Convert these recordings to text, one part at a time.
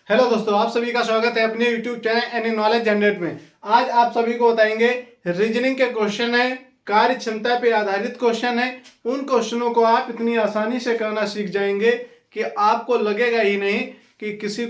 Hello दोस्तों, आप सभी का स्वागत है अपने YouTube channel any knowledge generate में। आज आप सभी को बताएंगे रीजनिंग के क्वेश्चन है, कार्य क्षमता पे आधारित क्वेश्चन है। उन क्वेश्चनों को आप इतनी आसानी से करना सीख जाएंगे कि आपको लगेगा ही नहीं कि किसी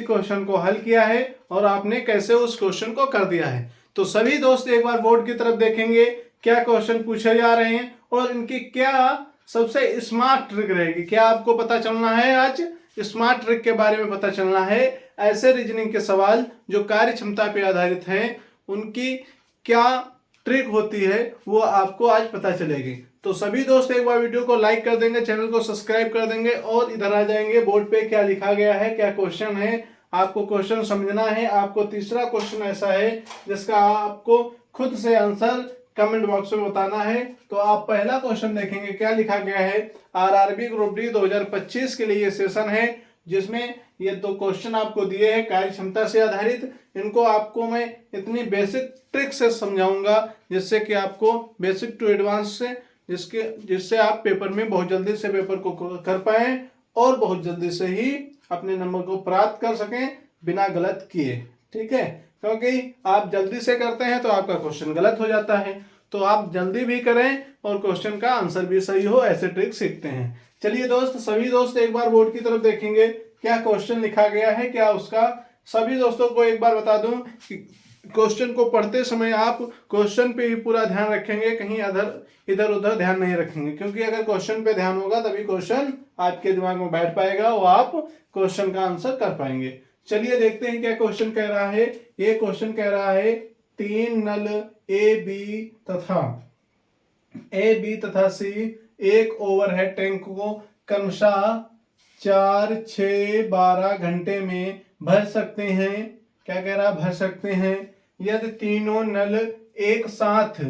क्वेश्चन को हल किया है और आपने कैसे उस क्वेश्चन को कर दिया है। तो सभी दोस्त एक बार बोर्ड की तरफ देखेंगे क्या क्वेश्चन पूछे जा रहे हैं और इनकी क्या सबसे स्मार्ट ट्रिक रहेगी। क्या आपको पता चलना है आज स्मार्ट ट्रिक के बारे में पता चलना है। ऐसे रीजनिंग के सवाल जो कार्य क्षमता पर आधारित हैं उनकी क्या ट्रिक होती है वो आपको आज पता चलेगी। तो सभी दोस्त एक बार वीडियो को लाइक कर देंगे, चैनल को सब्सक्राइब कर देंगे और इधर आ जाएंगे बोर्ड पे क्या लिखा गया है, क्या क्वेश्चन है, आपको क्वेश्चन समझना है। आपको तीसरा क्वेश्चन ऐसा है जिसका आपको खुद से आंसर कमेंट बॉक्स में बताना है। तो आप पहला क्वेश्चन देखेंगे क्या लिखा गया है। आरआरबी ग्रुप डी 2025 के लिए ये सेशन है जिसमें ये दो क्वेश्चन आपको दिए हैं कार्य क्षमता से आधारित। इनको आपको मैं इतनी बेसिक ट्रिक से समझाऊंगा जिससे कि आपको बेसिक टू एडवांस से जिससे आप पेपर में बहुत जल्दी से पेपर को कर पाए और बहुत जल्दी से ही अपने नंबर को प्राप्त कर सकें बिना गलत किए। ठीक है, क्योंकि आप जल्दी से करते हैं तो आपका क्वेश्चन गलत हो जाता है। तो आप जल्दी भी करें और क्वेश्चन का आंसर भी सही हो, ऐसे ट्रिक सीखते हैं। चलिए दोस्त, सभी दोस्त एक बार बोर्ड की तरफ देखेंगे क्या क्वेश्चन लिखा गया है, क्या उसका सभी दोस्तों को एक बार बता दूं कि क्वेश्चन को पढ़ते समय आप क्वेश्चन पे ही पूरा ध्यान रखेंगे, कहीं इधर उधर ध्यान नहीं रखेंगे, क्योंकि अगर क्वेश्चन पे ध्यान होगा तभी क्वेश्चन आपके दिमाग में बैठ पाएगा और आप क्वेश्चन का आंसर कर पाएंगे। चलिए देखते हैं क्या क्वेश्चन कह रहा है। ये क्वेश्चन कह रहा है 3 नल ए बी तथा सी एक ओवरहेड टैंक को क्रमशः 4, 6, 12 घंटे में भर सकते हैं। क्या कह रहा है, भर सकते हैं। यदि तीनों नल एक साथ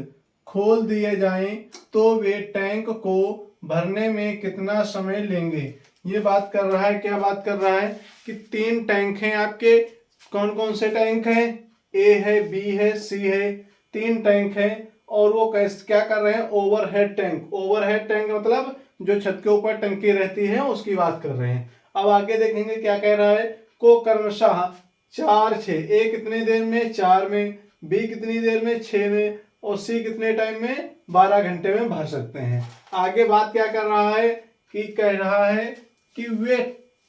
खोल दिए जाएं तो वे टैंक को भरने में कितना समय लेंगे। ये बात कर रहा है, क्या बात कर रहा है कि 3 टैंक हैं आपके। कौन कौन से टैंक हैं, ए है, बी है, सी है। 3 टैंक हैं और वो कैसे क्या कर रहे हैं, ओवरहेड टैंक। ओवरहेड टैंक मतलब जो छत के ऊपर टंकी रहती है उसकी बात कर रहे हैं। अब आगे देखेंगे क्या कह रहा है, को क्रमशः 4, 6, ए कितनी देर में, 4 में, बी कितनी देर में, 6 में और सी कितने टाइम में, 12 घंटे में भर सकते हैं। आगे बात क्या कर रहा है कि कह रहा है कि वे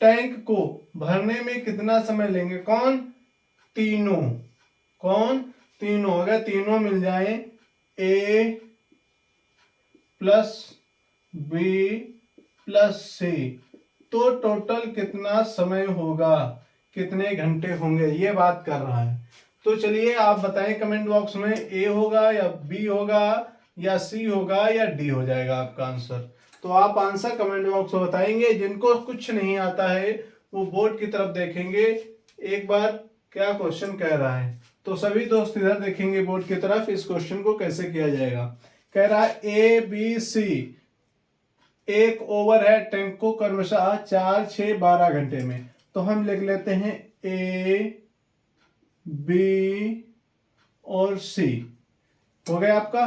टैंक को भरने में कितना समय लेंगे। कौन, तीनों। कौन, तीनों। अगर तीनों मिल जाए ए प्लस बी प्लस सी तो टोटल कितना समय होगा, कितने घंटे होंगे, ये बात कर रहा है। तो चलिए आप बताएं कमेंट बॉक्स में ए होगा या बी होगा या सी होगा या डी हो जाएगा आपका आंसर। तो आप आंसर कमेंट बॉक्स में बताएंगे। जिनको कुछ नहीं आता है वो बोर्ड की तरफ देखेंगे एक बार क्या क्वेश्चन कह रहा है। तो सभी दोस्त इधर देखेंगे बोर्ड की तरफ, इस क्वेश्चन को कैसे किया जाएगा। कह रहा है ए बी सी एक ओवरहेड टैंक को क्रमशः 4, 6, 12 घंटे में। तो हम लिख लेते हैं ए बी और सी हो गए आपका।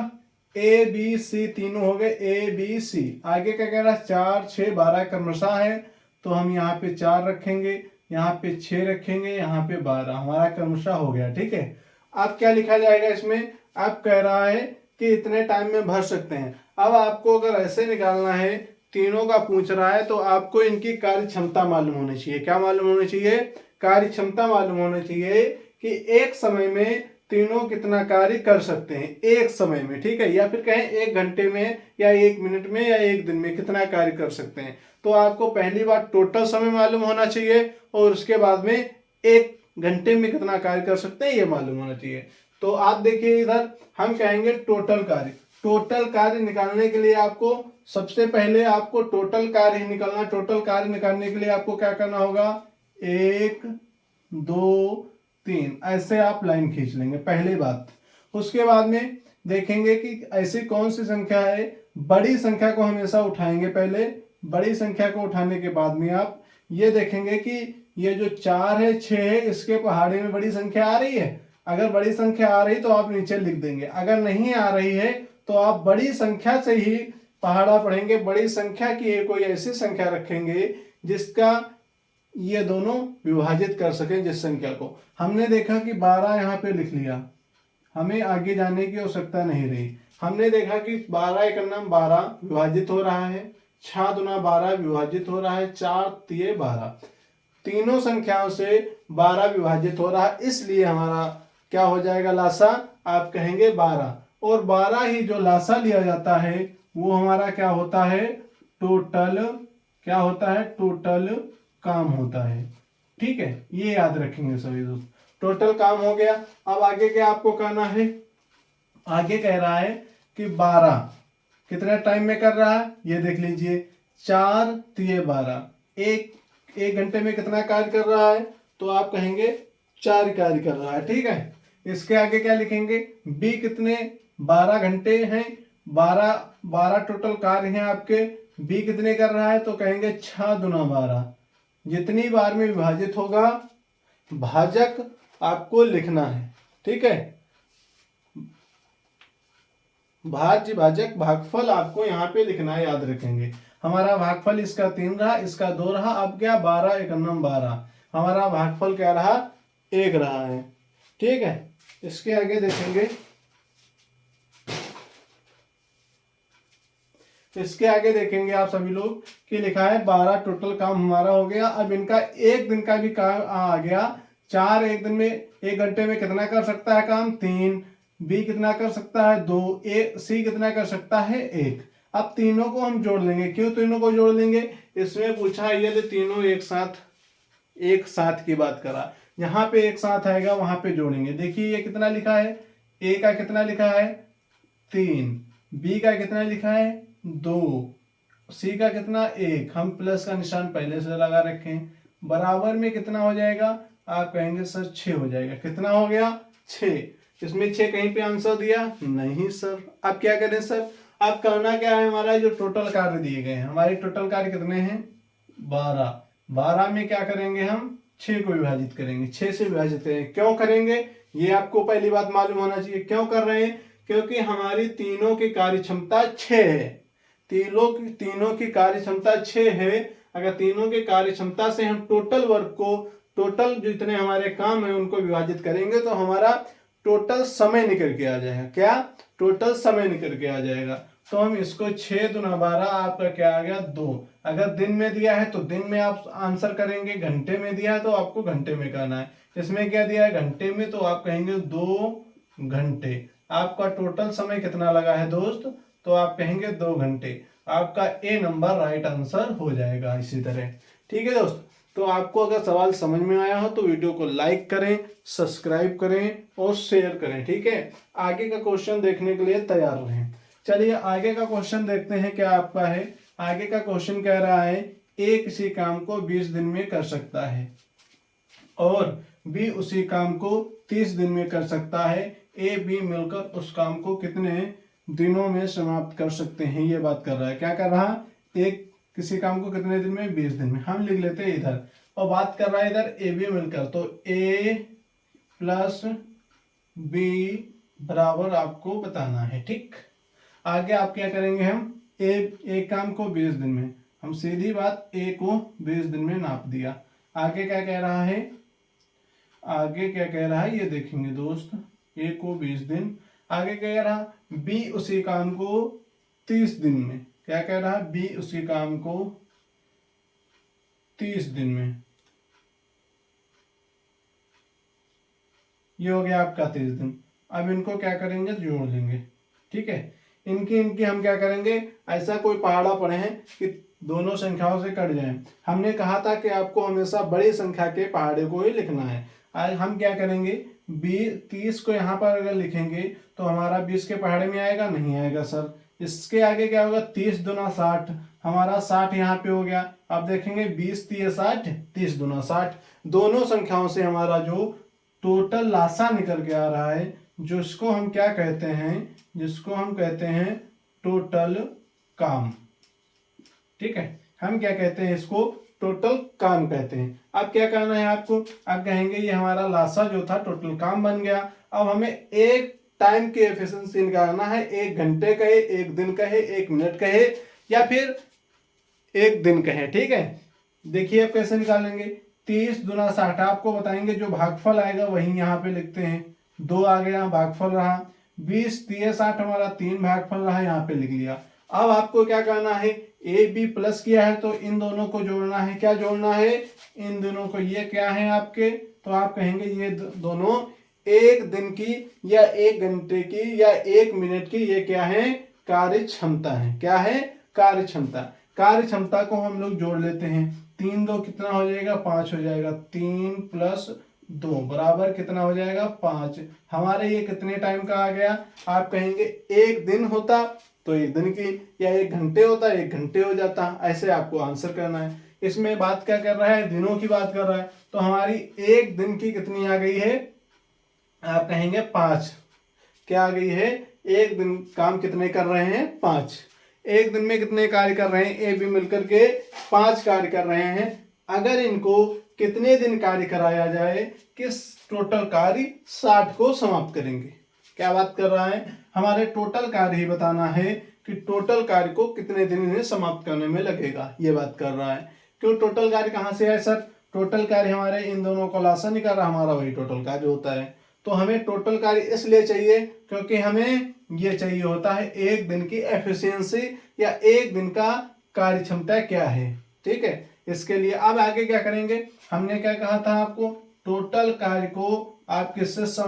ए बी सी तीनों हो गए, ए बी सी। आगे क्या कह रहा है, 4, 6, 12 क्रमशः है तो हम यहाँ पे 4 रखेंगे, यहाँ पे 6 रखेंगे, यहाँ पे 12, हमारा क्रमशः हो गया। ठीक है, अब क्या लिखा जाएगा इसमें, अब कह रहा है कि इतने टाइम में भर सकते हैं। अब आपको अगर ऐसे निकालना है, तीनों का पूछ रहा है तो आपको इनकी कार्य क्षमता मालूम होनी चाहिए। क्या मालूम होनी चाहिए, कार्य क्षमता मालूम होनी चाहिए कि एक समय में तीनों कितना कार्य कर सकते हैं एक समय में। ठीक है, या फिर कहें 1 घंटे में या 1 मिनट में या 1 दिन में कितना कार्य कर सकते हैं। तो आपको पहली बार टोटल समय मालूम होना चाहिए और उसके बाद में 1 घंटे में कितना कार्य कर सकते हैं ये मालूम होना चाहिए। तो आप देखिए इधर हम कहेंगे टोटल कार्य। टोटल कार्य निकालने के लिए आपको सबसे पहले आपको टोटल कार्य निकालना। टोटल कार्य निकालने के लिए आपको क्या करना होगा, 1, 2, 3 ऐसे आप लाइन खींच लेंगे पहली बात। उसके बाद में देखेंगे कि ऐसी कौन सी संख्या है, बड़ी संख्या को हमेशा उठाएंगे पहले। बड़ी संख्या को उठाने के बाद में आप ये देखेंगे कि ये जो 4 है, 6 है, इसके पहाड़े में बड़ी संख्या आ रही है। अगर बड़ी संख्या आ रही तो आप नीचे लिख देंगे, अगर नहीं आ रही है तो आप बड़ी संख्या से ही पहाड़ा पढ़ेंगे। बड़ी संख्या की कोई ऐसी संख्या रखेंगे जिसका ये दोनों विभाजित कर सकें जिस संख्या को। हमने देखा कि 12 यहाँ पे लिख लिया, हमें आगे जाने की आवश्यकता नहीं रही। हमने देखा कि 12 एक नाम 12 विभाजित हो रहा है, 6 दूना 12 विभाजित हो रहा है, 4 तिये 12, तीनों संख्याओं से 12 विभाजित हो रहा है, इसलिए हमारा क्या हो जाएगा लासा, आप कहेंगे 12। और 12 ही जो लासा लिया जाता है वो हमारा क्या होता है, टोटल, क्या होता है, टोटल काम होता है। ठीक है, ये याद रखेंगे सभी दोस्त। टोटल काम हो गया। अब आगे क्या आपको करना है, आगे कह रहा है कि 12 कितने टाइम में कर रहा है, ये देख लीजिए, 4 तिये 12, एक घंटे में कितना कार्य कर रहा है, तो आप कहेंगे 4 कार्य कर रहा है। ठीक है, इसके आगे क्या लिखेंगे, बी कितने 12 घंटे हैं, 12 टोटल कार्य हैं आपके, बी कितने कर रहा है, तो कहेंगे 6 दूना 12, जितनी बार में विभाजित होगा भाजक आपको लिखना है। ठीक है, भाज्य भाजक भागफल आपको यहाँ पे लिखना है, याद रखेंगे। हमारा भागफल इसका 3 रहा, इसका 2 रहा, अब क्या 12 एक 12, हमारा भागफल क्या रहा, 1 रहा है। ठीक है, इसके आगे देखेंगे, इसके आगे देखेंगे आप सभी लोग कि लिखा है 12 टोटल काम हमारा हो गया। अब इनका एक दिन का भी काम आ गया, 4 एक दिन में, 1 घंटे में कितना कर सकता है काम, 3, बी कितना कर सकता है 2, सी कितना कर सकता है 1। अब तीनों को हम जोड़ लेंगे। क्यों तीनों को जोड़ लेंगे, इसमें पूछा ये तीनों एक साथ की बात करा, यहाँ पे एक साथ आएगा वहां पे जोड़ेंगे। देखिए ये कितना लिखा है, ए का कितना लिखा है 3, बी का कितना लिखा है 2, सी का कितना 1, हम प्लस का निशान पहले से लगा रखे हैं, बराबर में कितना हो जाएगा, आप कहेंगे सर 6 हो जाएगा। कितना हो गया 6, इसमें 6 कहीं पे आंसर दिया नहीं सर। अब क्या करें सर, अब करना क्या है, हमारा जो टोटल कार्य दिए गए हैं, हमारे टोटल कार्य कितने हैं 12, 12 में क्या करेंगे हम 6 को विभाजित करेंगे, 6 से विभाजित करेंगे। क्यों करेंगे, ये आपको पहली बात मालूम होना चाहिए, क्यों कर रहे हैं, क्योंकि हमारी तीनों की कार्य क्षमता 6 है, तीनों की कार्य क्षमता 6 है। अगर तीनों की कार्य क्षमता से हम टोटल वर्क को, टोटल जितने हमारे काम है उनको विभाजित करेंगे तो हमारा टोटल समय निकल के आ जाएगा। क्या, टोटल समय निकल के आ जाएगा। तो हम इसको 6 दूना 12, आपका क्या आ गया 2। अगर दिन में दिया है तो दिन में आप आंसर करेंगे, घंटे में दिया है तो आपको घंटे में करना है। इसमें क्या दिया है घंटे में, तो आप कहेंगे 2 घंटे। आपका टोटल समय कितना लगा है दोस्त, तो आप कहेंगे 2 घंटे। आपका ए नंबर राइट आंसर हो जाएगा इसी तरह। ठीक है दोस्त, तो आपको अगर सवाल समझ में आया हो तो वीडियो को लाइक करें, सब्सक्राइब करें और शेयर करें। ठीक है, आगे का क्वेश्चन देखने के लिए तैयार रहें। चलिए आगे का क्वेश्चन देखते हैं क्या आपका है। आगे का क्वेश्चन कह रहा है ए किसी काम को 20 दिन में कर सकता है और बी उसी काम को 30 दिन में कर सकता है। ए बी मिलकर उस काम को कितने दिनों में समाप्त कर सकते हैं, ये बात कर रहा है। क्या कर रहा है, एक किसी काम को कितने दिन में, 20 दिन में। हम लिख लेते हैं इधर, और बात कर रहा है इधर ए बी मिलकर, तो ए प्लस बी बराबर आपको बताना है। ठीक, आगे आप क्या करेंगे, हम एक काम को 20 दिन में, हम सीधी बात ए को 20 दिन में नाप दिया। आगे क्या कह रहा है, आगे क्या कह रहा है ये देखेंगे दोस्त, ए को 20 दिन। आगे क्या कह रहा, बी उसी काम को 30 दिन में। क्या कह रहा है, बी उसी काम को 30 दिन में। ये हो गया आपका 30 दिन। अब इनको क्या करेंगे, जोड़ लेंगे। ठीक है, इनकी हम क्या करेंगे, ऐसा कोई पहाड़ा पढ़े हैं कि दोनों संख्याओं से कट जाएं। हमने कहा था कि आपको हमेशा बड़ी संख्या के पहाड़े को ही लिखना है। आज हम क्या करेंगे, 30 को यहाँ पर अगर लिखेंगे तो हमारा 20 के पहाड़े में आएगा, नहीं आएगा सर। इसके आगे क्या होगा, 30 दूना 60, हमारा 60 यहाँ पे हो गया। अब देखेंगे 20 तिये 60, 30 दूना 60, दोनों संख्याओं से हमारा जो टोटल लासा निकल के आ रहा है, जिसको हम क्या कहते हैं, जिसको हम कहते हैं टोटल काम। ठीक है, हम क्या कहते हैं, इसको टोटल काम कहते हैं। अब क्या करना है आपको, अब कहेंगे ये हमारा लासा जो था टोटल काम बन गया। अब हमें एक टाइम की एफिशिएंसी निकालना है, 1 घंटे कहे, 1 दिन कहे, 1 मिनट कहे या फिर 1 दिन कहे। ठीक है, देखिए अब कैसे निकालेंगे। 30 दूना 60 आपको बताएंगे, जो भागफल आएगा वही यहाँ पे लिखते हैं। 2 आ गया भागफल रहा, 20 3 60 हमारा 3 भागफल रहा, यहाँ पे लिख लिया। अब आपको क्या करना है, ए बी प्लस किया है तो इन दोनों को जोड़ना है। क्या जोड़ना है, इन दोनों को। ये क्या है आपके, तो आप कहेंगे ये दोनों एक दिन की या एक घंटे की या एक मिनट की ये क्या है, कार्य क्षमता है। क्या है, कार्य क्षमता। कार्य क्षमता को हम लोग जोड़ लेते हैं। 3 2 कितना हो जाएगा, 5 हो जाएगा। 3 + 2 बराबर कितना हो जाएगा, 5। हमारे ये कितने टाइम का आ गया, आप कहेंगे एक दिन होता तो एक दिन की, या एक घंटे होता एक घंटे हो जाता। ऐसे आपको आंसर करना है। इसमें बात क्या कर रहा है, दिनों की बात कर रहा है। तो हमारी एक दिन की कितनी आ गई है, आप कहेंगे 5। क्या आ गई है, एक दिन काम कितने कर रहे हैं, 5। एक दिन में कितने कार्य कर रहे हैं, ए बी मिलकर के 5 कार्य कर रहे हैं। अगर इनको कितने दिन कार्य कराया जाए, किस टोटल कार्य 60 को समाप्त करेंगे। क्या बात कर रहा है, हमारे टोटल कार्य ही बताना है कि टोटल कार्य को कितने दिन इन्हें समाप्त करने में लगेगा, ये बात कर रहा है। क्यों टोटल कार्य कहाँ से है सर, टोटल कार्य हमारे इन दोनों को लासा निकाल रहा, हमारा वही टोटल कार्य होता है। तो हमें टोटल कार्य इसलिए चाहिए क्योंकि हमें ये चाहिए होता है एक दिन की एफिशिएंसी या एक दिन का कार्य क्षमता क्या है। ठीक है, इसके लिए अब आगे क्या करेंगे, हमने क्या कहा था आपको, टोटल कार्य को आप किससे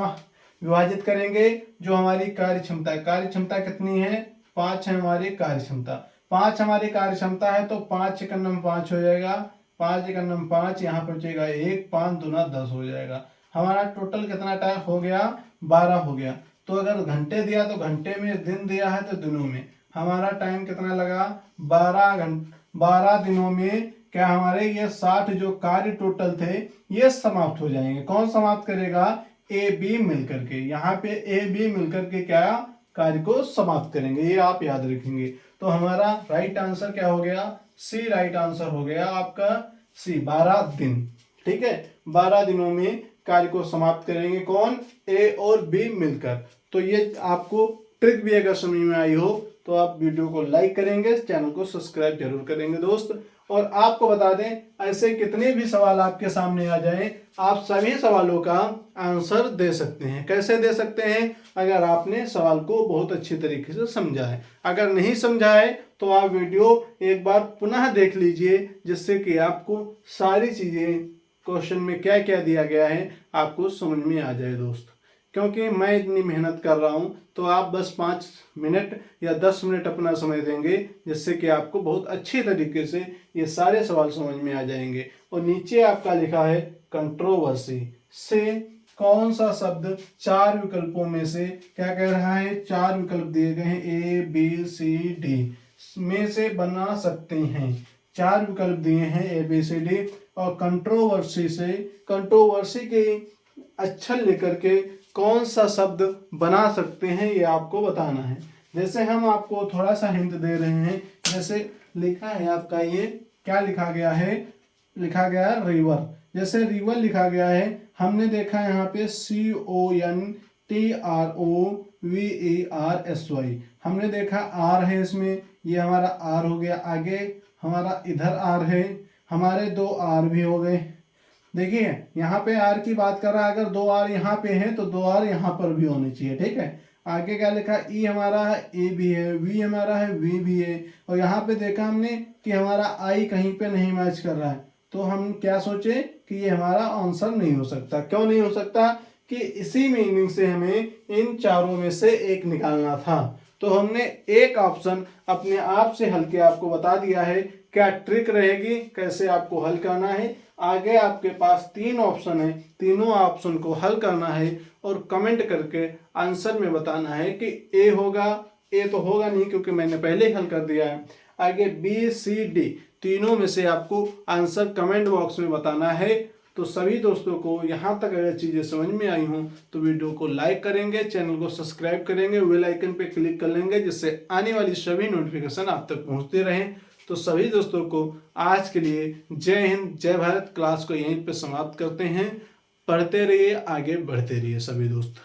विभाजित करेंगे, जो हमारी कार्य क्षमता है। कार्य क्षमता कितनी है, 5 है हमारी कार्य क्षमता। 5 हमारी कार्य क्षमता है तो 5 × 5 हो जाएगा, 5 × 5 यहाँ पर बचेगा 1, 5 दूना 10 हो जाएगा। हमारा टोटल कितना टाइम हो गया, 12 हो गया। तो अगर घंटे दिया तो घंटे में, दिन दिया है तो दिनों में। हमारा टाइम कितना लगा, 12 दिनों में क्या हमारे ये 60 जो कार्य टोटल थे ये समाप्त हो जाएंगे। कौन समाप्त करेगा, ए बी मिलकर के। यहाँ पे ए बी मिलकर के क्या कार्य को समाप्त करेंगे, ये आप याद रखेंगे। तो हमारा राइट आंसर क्या हो गया, सी राइट आंसर हो गया आपका सी, 12 दिन। ठीक है, 12 दिनों में कार्य को समाप्त करेंगे कौन, ए और बी मिलकर। तो ये आपको ट्रिक भी अगर समझ में आई हो तो आप वीडियो को लाइक करेंगे, चैनल को सब्सक्राइब जरूर करेंगे दोस्त। और आपको बता दें, ऐसे कितने भी सवाल आपके सामने आ जाएं, आप सभी सवालों का आंसर दे सकते हैं। कैसे दे सकते हैं, अगर आपने सवाल को बहुत अच्छी तरीके से समझा है। अगर नहीं समझा है तो आप वीडियो एक बार पुनः देख लीजिए, जिससे कि आपको सारी चीज़ें क्वेश्चन में क्या क्या दिया गया है आपको समझ में आ जाए दोस्त। क्योंकि मैं इतनी मेहनत कर रहा हूँ तो आप बस 5 मिनट या 10 मिनट अपना समय देंगे, जिससे कि आपको बहुत अच्छी तरीके से ये सारे सवाल समझ में आ जाएंगे। और नीचे आपका लिखा है कंट्रोवर्सी से कौन सा शब्द 4 विकल्पों में से, क्या कह रहा है, 4 विकल्प दिए गए हैं ए बी सी डी में से बना सकते हैं। 4 विकल्प दिए हैं ए बी सी डी, और कंट्रोवर्सी से, कंट्रोवर्सी के अक्षर लेकर के कौन सा शब्द बना सकते हैं ये आपको बताना है। जैसे हम आपको थोड़ा सा हिंट दे रहे हैं, जैसे लिखा है आपका ये क्या लिखा गया है, लिखा गया है रिवर। जैसे रिवर लिखा गया है, हमने देखा यहाँ पे CONTROVERSY, हमने देखा आर है इसमें, ये हमारा आर हो गया। आगे हमारा इधर आर है, हमारे 2 आर भी हो गए। देखिए यहाँ पे आर की बात कर रहा है, अगर 2 आर यहाँ पे है तो 2 आर यहाँ पर भी होने चाहिए। ठीक है, आगे क्या लिखा, ई हमारा है, ए भी है, वी हमारा है, वी भी है। और यहाँ पे देखा हमने कि हमारा आई कहीं पे नहीं मैच कर रहा है, तो हम क्या सोचे कि ये हमारा आंसर नहीं हो सकता। क्यों नहीं हो सकता, कि इसी मीनिंग से हमें इन चारों में से एक निकालना था। तो हमने एक ऑप्शन अपने आप से हल के आपको बता दिया है। क्या ट्रिक रहेगी, कैसे आपको हल करना है, आगे आपके पास 3 ऑप्शन है, तीनों ऑप्शन को हल करना है और कमेंट करके आंसर में बताना है कि ए होगा, ए तो होगा नहीं क्योंकि मैंने पहले ही हल कर दिया है। आगे बी सी डी तीनों में से आपको आंसर कमेंट बॉक्स में बताना है। तो सभी दोस्तों को यहाँ तक अगर चीज़ें समझ में आई हों तो वीडियो को लाइक करेंगे, चैनल को सब्सक्राइब करेंगे, बेल आइकन पे क्लिक कर लेंगे, जिससे आने वाली सभी नोटिफिकेशन आप तक पहुँचते रहें। तो सभी दोस्तों को आज के लिए जय हिंद जय भारत। क्लास को यहीं पे समाप्त करते हैं। पढ़ते रहिए, आगे बढ़ते रहिए सभी दोस्त।